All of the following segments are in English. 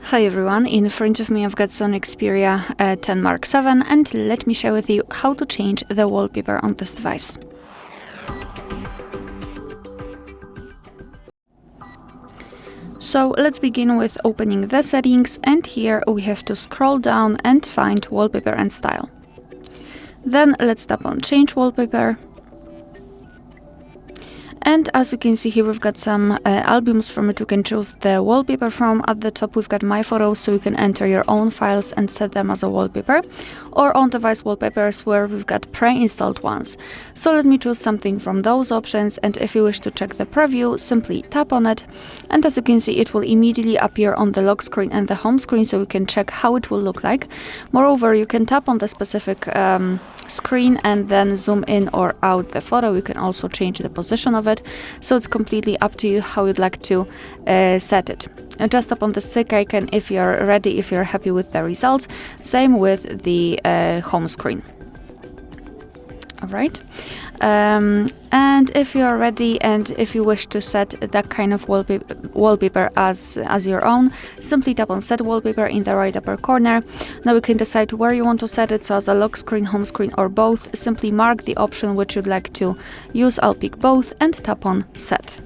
Hi everyone, in front of me I've got SONY Xperia 10 Mark VII, and let me share with you how to change the wallpaper on this device. So let's begin with opening the settings, and here we have to scroll down and find wallpaper and style. Then let's tap on change wallpaper. And as you can see here, we've got some albums from it you can choose the wallpaper from. At the top we've got my photos, so you can enter your own files and set them as a wallpaper, or on device wallpapers where we've got pre-installed ones. So let me choose something from those options, and if you wish to check the preview, simply tap on it, and as you can see it will immediately appear on the lock screen and the home screen, so you can check how it will look like. Moreover, you can tap on the specific screen and then zoom in or out the photo. You can also change the position of it, so it's completely up to you how you'd like to set it. And just tap on the stick icon if you're ready, if you're happy with the results. Same with the home screen. Alright, and if you're ready and if you wish to set that kind of wallpaper as your own, simply tap on set wallpaper in the right upper corner. Now you can decide where you want to set it, so as a lock screen, home screen, or both. Simply mark the option which you'd like to use. I'll pick both and tap on set.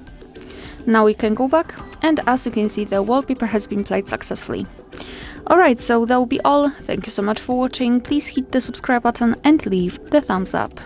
Now we can go back, and as you can see, the wallpaper has been played successfully. Alright, so that will be all. Thank you so much for watching. Please hit the subscribe button and leave the thumbs up.